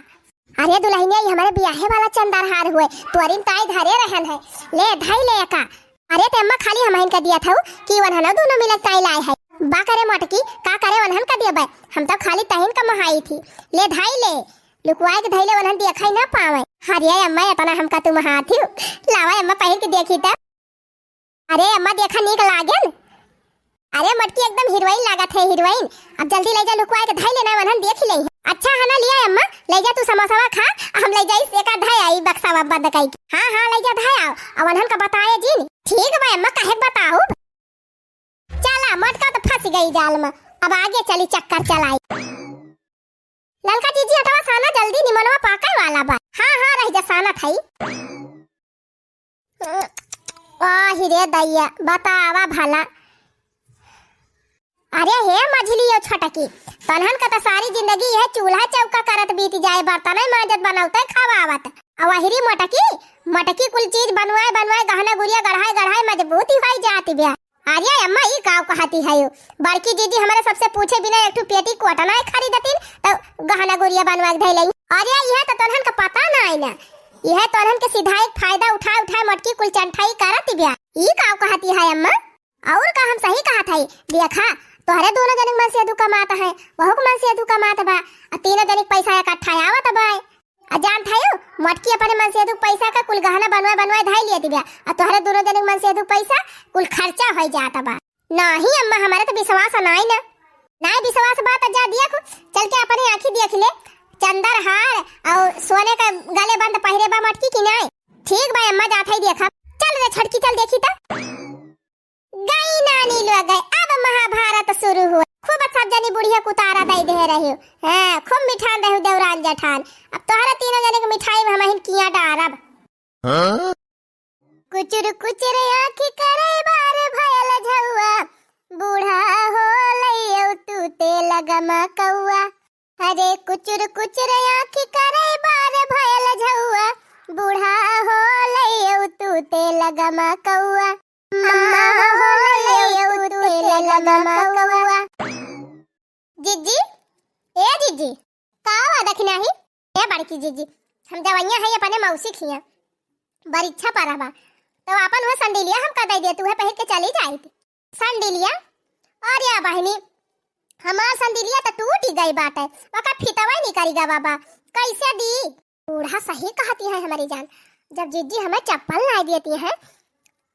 अरे दुल्हनिया ये हमारे ब्याहे वाला चंदर हार हुए, तुअरी ताई धरे रहन है, ले धाई ले का। अरे ते अम्मा खाली हम इनका दिया था कि वनहना दोनों मिलक ताई लाए है, बा करे मटकी का करे वनहन का दिया बे, हम तो खाली तहिन का मोहाई थी। ले धाई ले, लुकवाए के धैले वनहन देखा ही ना पावे। अरे अम्मा इतना हमका तुम हाथी लावा अम्मा पहन के देखी त। अरे अम्मा देखा नीक लागेन। अरे मटकी एकदम हीरोइन लागत है, हीरोइन। अब जल्दी ले जा लुकवाए के धाई लेना वनहन देख ले। अच्छा है ना लिया अम्मा, ले जा तू समोसा खा, हम ले जाई एक धाई आई बक्सा बंद कई। हां हां ले जा धाई आओ, अब वनहन का बताए जी। ठीक बा अम्मा, काहे बताओ। चला मटका तो फंस गई जाल में, अब आगे चली चक्कर चलाई। ललका जीजी हटवा साना जल्दी, निमनवा पाके वाला बा। हां हां रह जा साना थई। आ हिरे दैया बतावा भला। अरे हे मझलियो छटकी, तनहन का तो सारी जिंदगी है चूल्हा चौका करत बीत जाए, बर्तन मांजत बनावते खावावत। अब हिरी मटकी मटकी कुल चीज बनवाए बनवाए गहना गुड़िया गढ़ाए गढ़ाए मजबूती होई जाती बिया। अरे अम्मा ई काव कहती है यो, बड़की जीजी हमारे सबसे पूछे बिना एक पेटी कोटा ना खरीदतीन तो गहना गुड़िया बनवा के धैलई। अरे यह तो तनहन का पता ना आई ना, यह तनहन के सीधा एक फायदा उठा उठा मटकी कुल चंठाई करत बिया। ई काव कहती है अम्मा, और का हम सही कहा था। देखा तोहरे दोनों जन मन से अधू कमाता है, वहु मन से अधू कमाता बा, और तीनों जन पैसा इकट्ठा आवत बा। अजान थायो मटकी अपने मन से अधू पैसा का कुल गहना बनवाए बनवाए धाई लियती बा, और तोहरे दोनों जन मन से अधू पैसा कुल खर्चा हो जाता बा। नहीं अम्मा हमारे तो विश्वास नहीं ना, नहीं विश्वास बात जा दिया को चल के अपनी आंखी देख ले, चंदर हार और सोने का गले बंद पहिरे बा मटकी की नहीं। ठीक बा अम्मा जात है देखा, चल रे छटकी चल देखी ता। गई नानी लोग गए, अब महाभारत शुरू हुआ। खूब सब जनी बुढ़िया कुतारा दे दे रही हो, हैं खूब मिठान रही देवरान जठान। अब तोहरा तीनों जने के मिठाई में हम किया डारब। कुचुर कुचुर आंखी करे बार भयल झौआ, बूढ़ा हो लइयो तू ते लगमा कौआ। अरे कुचुर कुचुर आंखी करे बार भयल झौआ, बूढ़ा हो लइयो तू ते लगमा कौआ। अम्मा हो लइयो तू ते लगमा कौआ। जीजी ए जीजी का देखना ही ए बड़की जीजी, हम दवाइयां है अपने मौसी खिया बड़ी इच्छा पारा बा, तो अपन वो संडीलिया हम का दे दे, तू है पहन के चली जाई संडीलिया। और या बहनी हमार संडीलिया तो टूट ही गई बात है, ओका फितवा नहीं करेगा बाबा, कैसे दी। बूढ़ा सही कहती है हमारी जान, जब जीजी हमें चप्पल ला देती है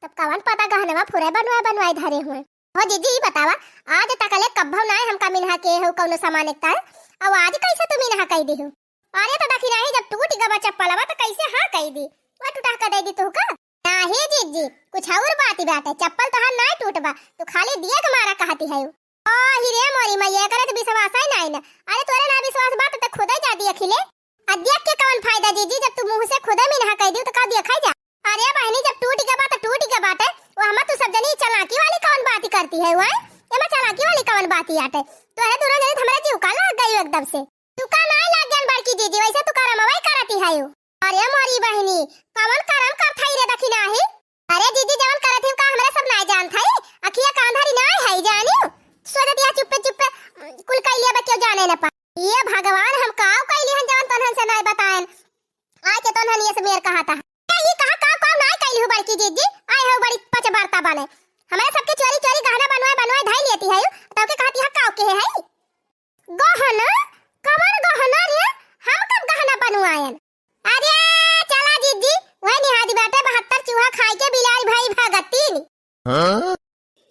तब कवन पता गहनवा फुरे बनवाए बनवाए धरे हुए। हो जीजी बतावा आज तकले कब्बो नाय हमका मिनहा के हो कौनो सामान एकता, अब आज कैसे तू मिनहा कह दी हो। अरे तो देखी नहीं जब टूट गवा चप्पलवा तो कैसे हां कह दी, वो टूटा का दे दी तू का। नहीं जीजी कुछ और बात ही बात है, चप्पल तो हां नहीं टूटबा, तू खाली दिया के मारा कहती है। ओ हिरे मोरी मैया करे तो विश्वास है नहीं ना। अरे तोरे ना विश्वास बात तो खुद ही जा दिया खिले, अध्यक्ष के कौन फायदा जीजी, जब तू मुंह से खुद ही मिनहा कह दी तो का दिया खाई जा। अरे बहनी जब टूट गया बात तो टूट गया बात है, वो हम तू सब जनी चालाकी वाली कौन बात करती है। वहां एमा चालाकी वाली कौन बात ही आटे, तो अरे दोनों जने हमारे जीव का लग गई एकदम से। तू का ना लग गन बड़की जीजी, वैसे तू करम वही करती है। अरे मोरी बहनी कौन करम कर थाई रे देखी नाही। अरे जीजी जवन करत है का हमरा सब ना जान थाई, अखिया कांधारी ना है जानियो, सोच दिया चुप्पे चुप्पे कुल कइले बा क्यों जाने न पा। ये भगवान हम काव कइली हन जवन तनहन से नहीं बताएन, आज के तनहन ये से मेर कहा था ये कहा का के है गहना कमर गहना रे हम कब गहना बनवायन अरे चला जीजी वह निहादी बाटे 72 चूहा खाए के बिलाल भाई भगतीन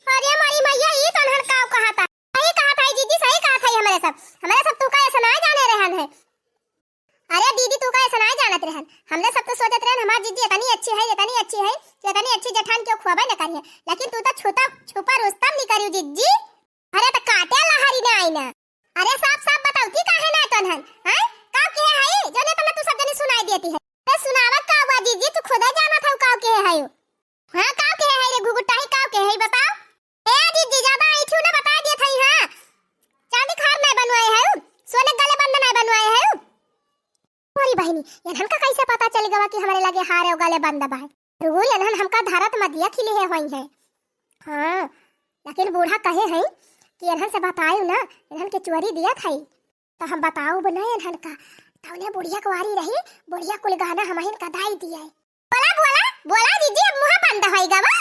अरे मारी मैया ये तो हन काव कहा था सही कहा था जीजी सही कहा था हमारे सब तू का ऐसा ना जाने रहन है अरे दीदी तू का ऐसा ना जानत रहन हमने सब तो सोचत रहन हमार जीजी इतनी अच्छी है इतनी अच्छी जठान क्यों खुआबे न करी है लेकिन तू तो छोटा छुपा रुस्तम नहीं करियो जीजी अरे तो काटे लहारी ना आई ना अरे साफ साफ बताओ की काहे ना तनहन हैं काव के है जो ने तने तू सब जने सुनाई देती है तो सुनावत का हुआ जीजी तू खुद जाना था काव के है हां काव के है रे घुघुटाई काव के है बताओ ए जीजी ज्यादा ऐठू ना बता दिए थई हां चांदी खार नहीं बनवाए है सोने गले बंद नहीं बनवाए है मोरी बहनी यहन का कैसे पता चल गवा कि हमारे लगे हार है गले बंद बा रुगु यहन हमका धारत मदिया खिले है होई है हां लेकिन बूढ़ा कहे हैं कि यहन से बतायो ना यहन के चोरी दिया थई तो हम बताओ बना यहन का तौने बुढ़िया कुवारी रही बुढ़िया कुल गहना हमहिन का दाई दिया बोला बोला बोला दीदी अब मुंह बंद होई गवा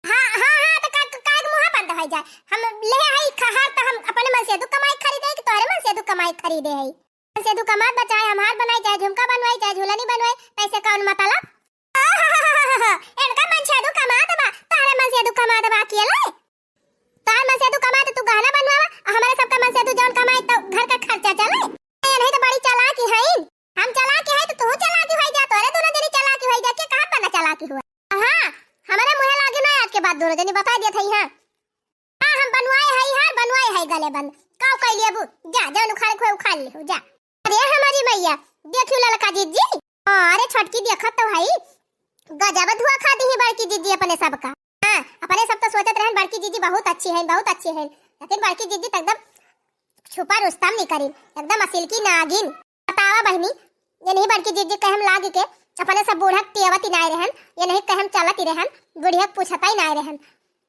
हां तो का मुंह बंद होई जाए हम ले हई खहार तो हम अपने मन से दु कमाई खरीदे कि तोरे मन से दु कमाई खरीदे हई से दु कमात बचाए हम हाथ बनाई चाहे झुमका बनवाई चाहे झूलनी बनवाई पैसे कौन मतलब इनका मन से दु कमात बा तारे मन से दु कमात बा अकेले तार मन से दु कमात तू गहना बनवावा हमारे सबका मन से दु जौन कमाई तो घर का खर्चा चले नहीं तो बड़ी चालाकी है हम चालाकी है तो तू चालाकी होई जा तोरे दोनों जनी चालाकी होई जा के कहां पर ना चालाकी हुआ हां हमारे मुंह लागे ना आज के बाद दोनों जनी बता दिए थई हां हम बनवाए है गले बंद काव कह लिए बु जा जौन उखाड़ ले जा अरे हमारी मैया देखियो ललका जीजी अरे छोटकी देखत तो भाई गजब धुआ खा दी है बड़की जीजी अपने सबका हां अपने सब तो सोचत रहन बड़की जीजी बहुत अच्छी है लेकिन बड़की जीजी एकदम छुपा रुस्तम नहीं करी एकदम असिल की नागिन बतावा बहनी ये नहीं बड़की जीजी कहम लाग के अपने सब बूढ़ा टियावती नाय रहन ये नहीं कहम चलती रहन बुढ़िया पूछता ही नाय रहन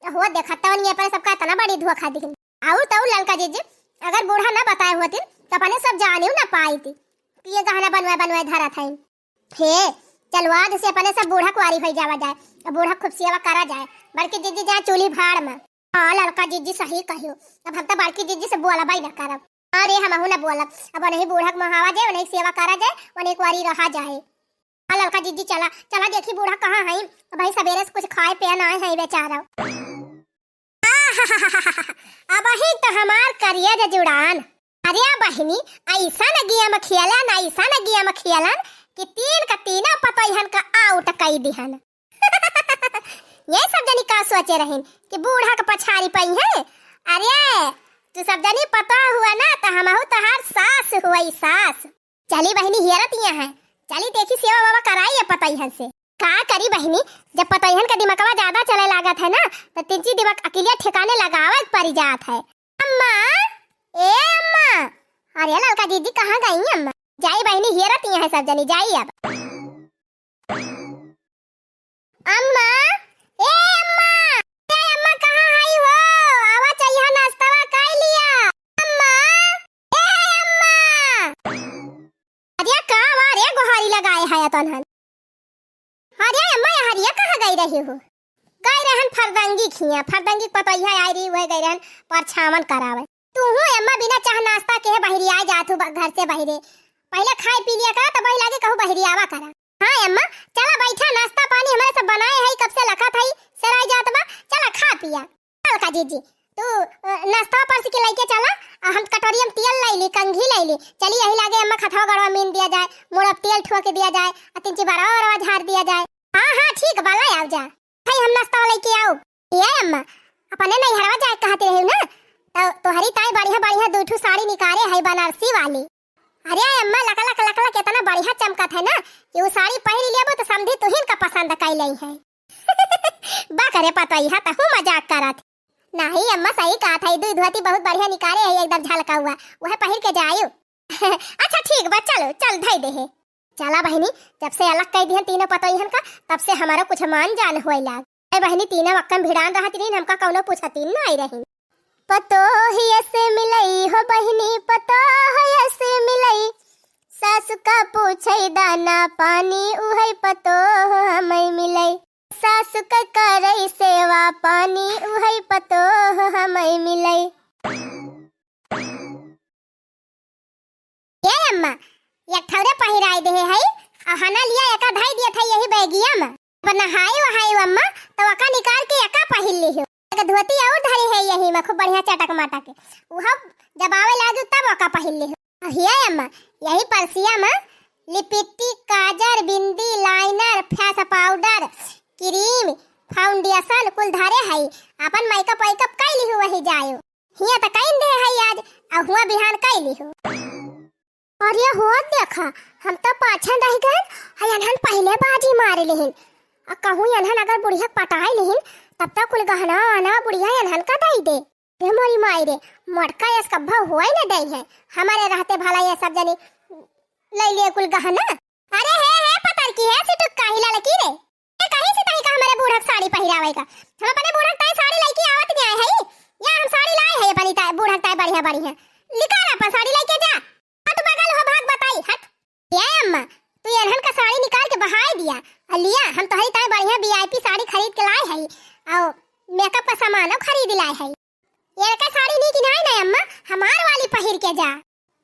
हो देखता ये पर सबका इतना बड़ी धुआ खा दी आउ तो ललका जीजी अगर बूढ़ा ना बताए होती तो अपने सब जाने ना पाई थी ये गहना बनवाए धरा था हे चलवा जैसे अपने सब बूढ़ा कुआरी भई जावा जाए और बूढ़ा खूब सेवा करा जाए बड़की जीजी जाए चूल्ही भाड़ में हां लड़का जीजी सही कहियो अब हम तो बड़की जीजी से बोलबा ही ना करब अरे हमहु ना बोलब अब नहीं बूढ़ा महावा जाए नहीं सेवा करा जाए और एक वारी रहा जाए हां लड़का जीजी चला देखी बूढ़ा कहां है भाई सवेरे से कुछ खाए पिए ना है बेचारा अब ही तो हमार करिए जे जुड़ान अरे बहनी ऐसा न गिया में खियालन कि तीन का तीना पतोहन का आउट कई दिहन ये सब जनी का सोचे रहन कि बूढ़ा का पछाड़ी पई है अरे तू सब जनी पता हुआ ना तो हमहु तहार सास हुई सास चली बहनी हेरतिया है चली देखी सेवा बाबा कराई है पतोहन से का करी बहनी जब पतोहन का दिमागवा ज्यादा चले लागत है ना तो तिनची दिमाग अकेले ठिकाने लगावे पड़ जात है अम्मा ए अम्मा अरे ललका दीदी कहाँ गई अम्मा जाई बहनी हेरती है सब जनी जाई अब अम्मा ए अम्मा कहाँ आई हो आवा चाहिए नाश्तावा कर लिया अम्मा ए अम्मा अरे का वारे गोहारी लगाए है तनहन अरे अम्मा हरिया कहाँ गई रही हो गई रहन फरदंगी पतोहिया आई रही वह गई रहन परछावन करावे तू हो अम्मा बिना चाह नाश्ता के बहरी आ जातू घर से बहरे पहले खाए पी लिया करा तो वही लागे कहू बहरी आवा करा हां अम्मा चला बैठा नाश्ता पानी हमारे सब बनाए है कब से लखा था सराय जात बा चला खा पिया चल का जीजी तू नाश्ता पर से लेके चला हम कटोरी में तेल ले ली कंघी ले ली चली यही लागे अम्मा खथवा गड़वा मीन दिया जाए मोड़ा तेल ठुआ के दिया जाए और तीन चिबारा और झाड़ दिया जाए हां ठीक बाला आओ जा भाई हम नाश्ता लेके आओ ये अम्मा अपने नहीं हरवा जाए कहते रहे ना तो तोहरी ताई बढ़िया दूठू साड़ी निकाले है बनारसी वाली अरे अम्मा लकला कितना बढ़िया चमकत है ना कि वो साड़ी पहन लिया तो समझी तुहिन का पसंद कई लई है बा करे पता ही था हूं मजाक करत नहीं अम्मा सही कहा था दूध धोती बहुत बढ़िया निकाले है एकदम झलका हुआ वह पहन के जायो अच्छा ठीक बा चल धई दे है चला बहनी जब से अलग कह दिहन तीनों पतोहिन का तब से हमारा कुछ मान जान होई लाग ए बहनी तीनों वक्कम भिड़ान रहत रही हमका कौनो पूछती न आई रही पतोहिया से मिलई हो बहनी पतोहिया से मिलई सासु का पूछई दाना पानी उहई पतोह हमई मिलई सासु का करई सेवा पानी उहई पतोह हमई मिलई बियाई दे है हना लिया एका धाई दिया था यही बैगिया में नहाए वहाए अम्मा तो अका निकाल के एका पहिल ली हो एक धोती और धरी है यही में खूब बढ़िया चटक माटा के वह जब आवे लागू तब अका पहिल ली हो हिया अम्मा यही परसिया में लिपस्टिक काजर bindi liner face powder cream foundation कुल धरे है अपन मेकअप वेकअप कैली हो वही जायो हिया त कैन दे है आज आ हुआ बिहान कैली हो और ये हो देखा हम तो पाछन रह गए हयनहन पहले बाजी मारे लेहिन आ कहूं यनहन अगर बुढ़िया पटाई लेहिन तब तक कुल गहना आना बुढ़िया यनहन का दई दे रे मोरी माई रे मटका ये कब्बा हुआ ही न दई है हमारे रहते भला ये सब जनी ले लिए कुल गहना अरे है पतर की है सिटुक काहिला लकी रे ए कहीं से तई का हमारे बूढ़ा साड़ी पहिरावे का हम अपने बूढ़ा ताई साड़ी लेके आवत नहीं आए है या हम साड़ी लाए है अपनी ताई बूढ़ा ताई बढ़िया बढ़िया निकाल अपन साड़ी लेके जा हट बगल हो भाग बताई हट ये अम्मा तू यनहन का साड़ी निकाल के बहाई दिया लिया हम तो ताई बढ़िया वीआईपी साड़ी खरीद के लाए है और मेकअप का सामान खरीद लाए है ये का साड़ी नहीं किनाई ना अम्मा हमार वाली पहिर के जा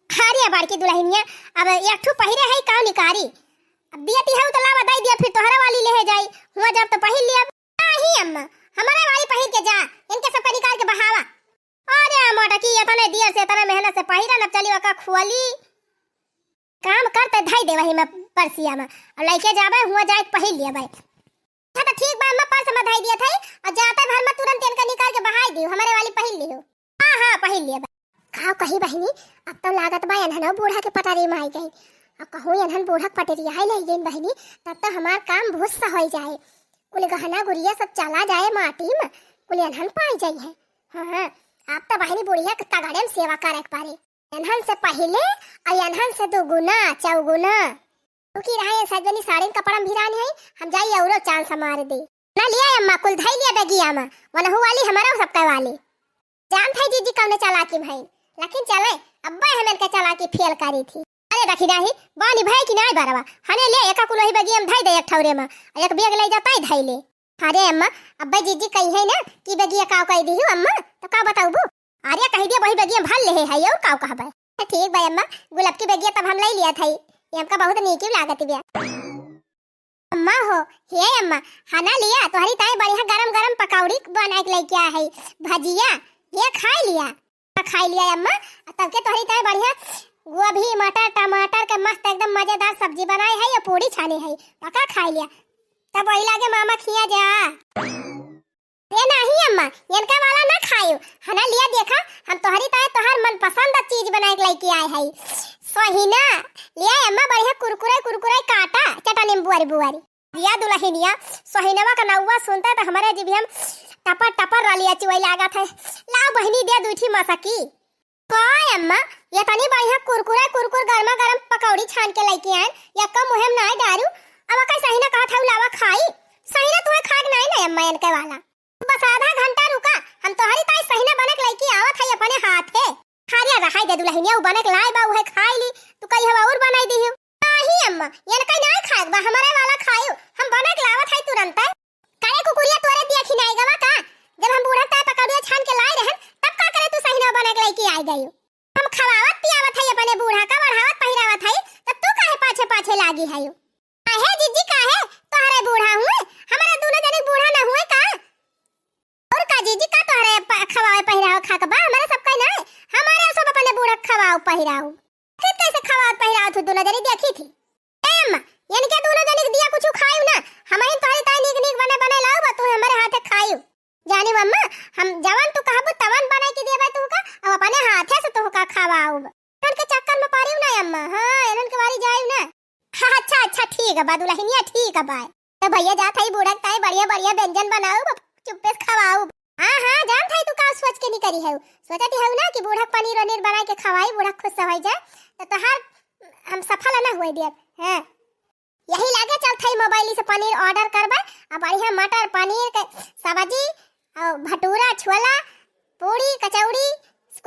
हारिया बड़की दुल्हनिया अब एक ठू पहिरे है का निकारी अब दियती है तो ला बताई दिया फिर तोहरा वाली ले जाई हुआ जब तो पहिर लिया नहीं अम्मा हमारा वाली पहिर के जा इनके सब का निकाल के बहावा अरे मोटा की इतने दिया से इतना मेहनत से पहिरा न चली का खुली काम करते धाई दे वही में परसिया में और लेके जाबे हुआ जाए पहिर लिया भाई हां तो ठीक बा अम्मा पर्स में धाई दिया था और जाते भर में तुरंत इनका निकाल के बहाई दियो हमारे वाली पहिर लियो हां पहिर लिया खाओ कही बहिनी अब तो लागत बा एनहन बूढ़ा के पटारी में आई गई अब कहूं एनहन बूढ़ा पटेरी आई नहीं गई बहिनी तब तो हमार काम भुस हो जाए कुल गहना गुड़िया सब चला जाए माटी में कुल एनहन पाई जाई है हां आप तो बहिनी बुढ़िया के तगड़े में सेवा करे पारे एनहन से पहले और एनहन से दुगुना चौगुना क्योंकि रहे सजनी साड़ी कपड़ा भिरानी है हम जाई औरो चांस मार दे ना लिया अम्मा कुल धाई लिया बेगिया में वनहु वाली हमारा सबका वाली जान था जीजी कौन चालाकी भाई लेकिन चले अब्बा हमन के चालाकी फेल करी थी अरे देखी नाही बानी भाई की नहीं बरवा हने ले एका कुल वही बेगिया में धाई दे एक ठौरे में एक बेग ले जाता धाई ले अरे अम्मा अब्बा जीजी कही है ना कि बेगिया काव कह दी अम्मा तो का बताऊबू अरे कह दिया वही बेगिया भल ले है और काव कहबे ठीक भाई अम्मा गुलाब की बेगिया तब हम ले लिया था ये हमका बहुत नीकी लागत बिया अम्मा हो हे अम्मा खाना लिया तोहरी ताई बढ़िया गरम गरम पकौड़ी बना के लेके आया है भजिया ये खाई लिया अम्मा तब के तोहरी ताई बढ़िया गोभी मटर टमाटर के मस्त एकदम मजेदार सब्जी बनाई है ये पूरी छानी है पका खाई लिया तब वही लागे मामा खिया जा ये नहीं अम्मा इनका वाला ना खायो हना लिया देखा हम तोहरी ताई तोहर मनपसंद चीज बना के लेके आए है सहीना लिया अम्मा बढ़िया कुरकुरे काटा चटा नींबू वाली बुआरी दिया दुल्हनिया सहीनवा का नौवा सुनता तो हमारे जीभ हम टपर रलिया चुई लागत है लाओ बहनी दे दूठी मसकी काय अम्मा ये तनी बढ़िया कुरकुर गरमा गरम पकौड़ी छान के लेके आए या कम मुहिम ना दारू अब का सहीना कहा था लावा खाई सहीना तुम्हें खाग नहीं ना अम्मा इनके वाला बस आधा घंटा रुका हम तोहरी ताई सहीना बना के लेके आवत है अपने हाथे खारिया रखाई दे दुल्हनिया उ बने के लाई बा उहे खाई ली तू कही हवा और बनाई दी नहीं अम्मा ये कहीं नहीं खाएग बा हमारे वाला खायो हम बना के लावत है तुरंत करे कुकुरिया तोरे दिया खिनाई गवा का जब हम बूढ़ा ताई पकौड़िया छान के लाई रहन तब का करे तू सहीना बना के लेके आई गई हम खवावत पियावत है अपने बूढ़ा का बढ़ावत पहिरावत है तब तू काहे पाछे लागी है काहे जीजी काहे तोहरे बूढ़ा हुए हमारे दोनों जने बूढ़ा ना हुए का और का जीजी का तोहरे खवावे पहिराव खा के बा हमारे सब का नहीं हमारे सब अपने बूढ़ा खवाओ पहिराओ फिर कैसे खवाओ पहिराओ तू दोनों जनी देखी थी अम्मा यानी के दोनों जनी दिया कुछ खाइयो ना हमारी तोहरी ताई नीक बने लाओ बा तू हमारे हाथे खाइयो जानी अम्मा हम जवान तू कहबो तवन बनाई के देबा तू का अब अपने हाथे से तू का खवाओ तन के चक्कर में पारियो ना अम्मा हां एनन के बारी जाइयो ना अच्छा ठीक है बादुलहिनिया ठीक है बाय तो भैया जात है बूढ़ा ताई बढ़िया व्यंजन बनाओ चुप्पे से खवाओ हां जान थाई तू का सोच के नहीं करी है सोचती है ना कि बूढ़ा पनीर वनीर बना के खवाई बूढ़ा खुश हो जाए तो तोहार हम सफल ना हुए दिए हैं यही लागे चल थाई मोबाइल से पनीर ऑर्डर करबा आ बढ़िया मटर पनीर के सब्जी और भटूरा छोला पूरी कचौड़ी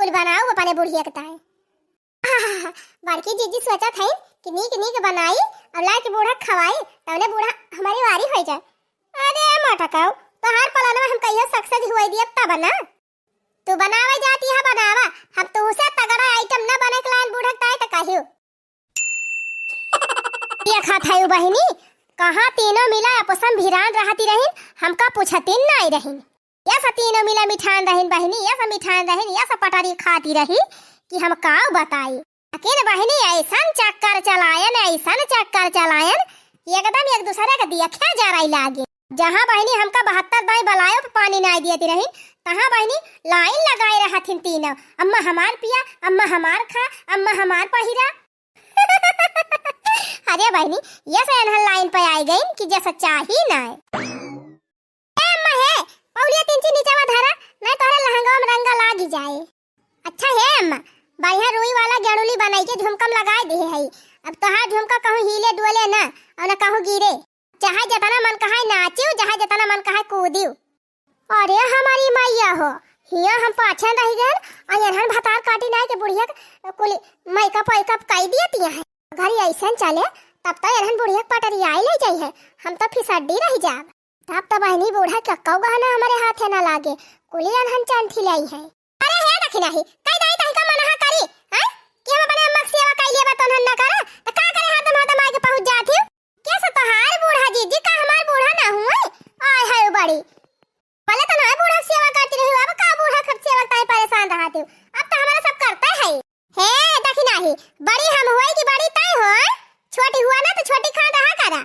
कुल बनाओ अपने बुढ़िया के ताई बड़की जीजी सोचा था कि नीक बनाई और ला के बूढ़ा खवाई तबने बूढ़ा हमारी वारी हो जाए अरे मटकाओ तो हर पलाना हम कहियो सक्सेस हुए दिए तब ना तू बनावे जाती है बनावा हम तो उसे तगड़ा आइटम ना बने के लाइन बूढ़ा ताई त कहियो करत है बहिनी? कहाँ तीनों मिला आपस में भिरान रहती रहीन, हमका पूछतीन नहीं रहीन। या सा तीनों मिला मिठान रहीन बहिनी, या सा मिठान रहीन, या सा पटारी खाती रही कि हम का बताई। लेकिन बहिनी ऐसन चक्कर चलायन, ऐसन चक्कर चलायन कि एकदम एक दूसरे का दिया जा रही लागे। जहाँ बहिनी हमका 72 दाई बलायो पे पानी नहीं दियती रही, तहाँ बहिनी लाइन लगाए रहथिन तीनों, अम्मा हमार पिया, अम्मा हमार खा, अम्मा हमार पहिरा। अरे बहिनी ये से एनहन लाइन पे आई गई कि जैसा चाही ना ए अम्मा है पौलिया 3 ची नीचे धरा, नहीं तोरे लहंगा में रंगा लागी जाए। अच्छा है अम्मा, बढ़िया रुई वाला गेड़ुली बनाई के झुमकम लगाए दे है। अब तोहार झुमका कहूं हिले डोले ना और ना कहूं गिरे, चाहे जतना मन कहाय नाचियो, चाहे जतना मन कहाय कूदियो। अरे हमारी मैया हो, हिया हम पाछन रह गए और एनहन भतार काटी ना के बुढ़िया कुली मैकअप पैकअप काई दियतिया है। घरी ऐसन चले तब तो एनहन बुढ़िया पटरी आई ले जाई है, हम तो फिसड्डी रह जाब। तब तो बहनी बूढ़ा कक्कौ गहना हमारे हाथ ना लागे, कुली एनहन चांठी लाई है। अरे हे देखी नहीं कई दाई तई का मनहा करी हैं कि हम अपने अम्मा की सेवा कई लेबा तो न करा तो का करे हाथ में दमा के पहुंच जाती। कैसे तोहार बूढ़ा जी का हमार बूढ़ा ना हुए? आय हाय बड़ी पहले तो ना बूढ़ा सेवा करती रही, अब का बूढ़ा खप सेवा ताई परेशान रहती हूं। अब तो हमारा सब करता है। हे देखी नहीं बड़ी हम होई कि बड़ी ताई हो, छोटी हुआ ना तो छोटी खा रहा करा।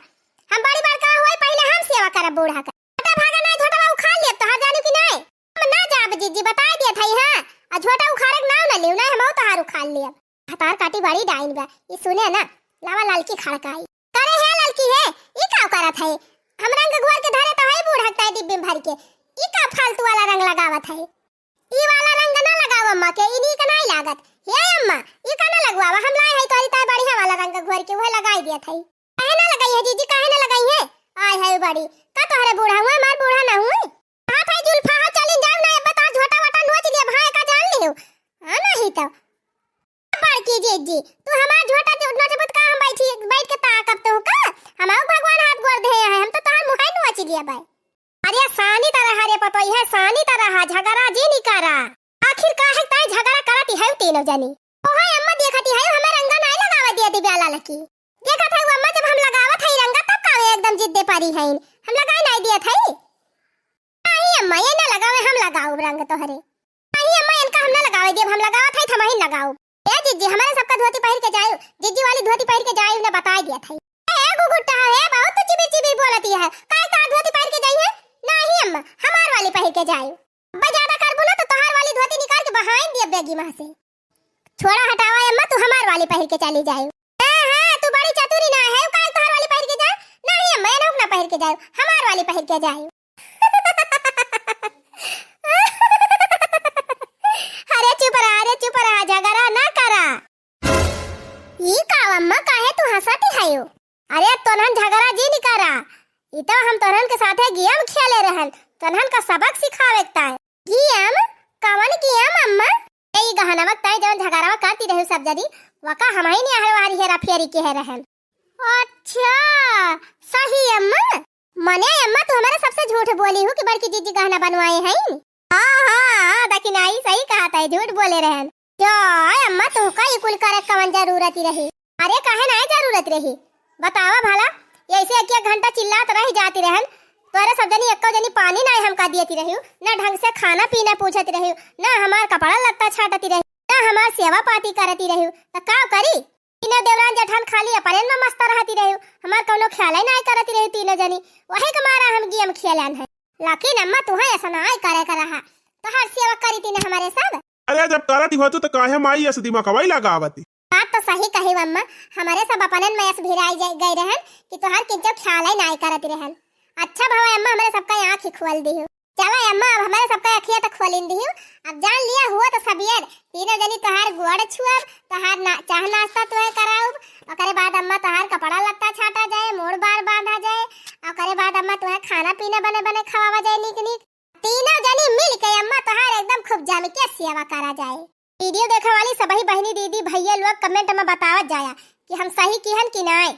हम बड़ी बार का होई पहले हम सेवा करा बूढ़ा का। छोटा भागा नहीं छोटा उखा ले तो हर जाने की नहीं हम ना जाब जीजी बता दिया था। हां आ छोटा उखाड़े नाम ना लियो ना, हम तो हार उखा लिया। हतार काटी बड़ी डाइन बा ये सुने ना लावा ललकी खड़काई करे है ललकी है ई का करत है। हम रंग घोर के धरे तो है बूढ़ा ताई डिब्बे भर के ई का फालतू वाला रंग लगावत है। ई वाला रंग ना लगाव अम्मा के, इनी का नहीं लागत। हे अम्मा ई का ना लगवावा, हम लाए है तोरी ताई बढ़िया वाला रंग घोर के वह लगाई दिया था। काहे ना लगाई है जीजी, काहे ना लगाई है? आय है बड़ी का तोहरे बूढ़ा हुआ मार बूढ़ा ना हुई। हां भाई जुल्फा हा चली जाओ ना बता झोटा वटा नोच लिया भाई का जान लियो। हां नहीं तो बड़की जीजी तू हमार झोटा नोचबत का हम बैठ के ताकब तो का हमार भगवान हाथ गोड़ दे है, हम तो तोहर मुहाई नोच लिया भाई। अरे सानी तरह हरे पतोई है, सानी तरह झगड़ा जी नहीं करा। आखिर काहे ताई झगड़ा करती है तीनों जनी। ओहे अम्मा देखती है हमें रंगा नहीं लगावा दिया दिव्याला लकी। देखा था अम्मा जब हम लगावत है रंगा तब का एकदम जिद्दे पारी है, हम लगाई नहीं दिया था। नहीं अम्मा ये ना लगावे, हम लगाओ रंग तोहरे। नहीं अम्मा इनका हम ना लगावे देब, हम लगावत है हम ही लगाओ। ए जीजी हमारे सबका धोती पहन के जाओ, जीजी वाली धोती पहन के जाओ ने बता दिया था। ए गुगुट्टा है बहुत चिबी चिबी बोलती है, काहे का धोती पहन के जाई है? नहीं अम्मा हमार वाली पहन के जाओ। अब ज्यादा करबो ना तो तोहार वाली धोती निकाल के बहाइन दिया बेगी मां से। छोड़ा हटावा अम्मा तू हमार वाली पहन के चली जाओ। हां तू बड़ी चतुरी ना है, काहे तोहार वाली पहन के जा? नहीं अम्मा ये ना पहन के जाओ, हमार वाली पहन के जाओ। अरे चुप रहा झगड़ा ना करा। ई का अम्मा काहे तू हंसती है यो? अरे तोनहन झगड़ा जी नहीं करा, ई तो हम तोनहन के साथे गेम खेले रहन, तोनहन का सबक सिखावे ता। गेम कवन गेम अम्मा? ए गहनवा ताई जवन झगड़ा करती रहे सब जदी वका हम ही नहीं हरवारी हेरा फेरी के है रहन। अच्छा सही अम्मा, मने अम्मा तू हमारे सबसे झूठ बोली हो कि बड़की जीजी गहना बनवाए हैं। हां देखी नहीं सही कहा था, झूठ बोले रहन। जाय अम्मा तू का ये कुल करे कवन जरूरत रही? अरे काहे ना जरूरत रही बतावा भला। ऐसे एक घंटा चिल्लात रही जाती रहन, तोरे सब जनी एको जनी पानी नहीं हमका दियती रही, ना ढंग से खाना पीना पूछती रही, ना हमार कपड़ा लत्ता छाटती रही, ना हमार सेवा पाती करती रही। तो का करी? तीनों देवरान जेठान खाली अपने में मस्त रहती रही, हमार कोनो ख्याल नहीं करती रही तीनों जनी। वही कमारा हम गेम खेलन है। लेकिन अम्मा तू है ऐसा नहीं करे रहा, तो हर सेवा करी तीने हमारे सब। अरे जब करती हो तो काहे माई ऐसे दिमाग कवाई लगावती। बात तो सही कही अम्मा, हमारे सब अपनन में ऐसे भिराई गई रहन कि तोहर किंचो ख्याल ही नहीं करती रहन। अच्छा भवा अम्मा हमारे सबका आँख ही खोल दी हो। चलो अम्मा अब हमारे सबका अखिया तो खोलिन दी हो। अब जान लिया हुआ तो सबियर तीनों जनी तोहार गोड़ छुअब, तोहार चाह नाश्ता तोहे कराऊब, ओकरे बाद अम्मा तोहार कपड़ा लत्ता छाटा जाए, मोड़ बार बांधा जाए, ओकरे बाद अम्मा तोहे खाना पीना बने बने खवावा जाए निक निक। तीनों जनी मिल के अम्मा तोहार एकदम खूब जम के सेवा करा जाए। वीडियो देखने वाली सभी बहनी दीदी भैया लोग कमेंट में बतावत जाया कि हम सही किहन कि नहीं।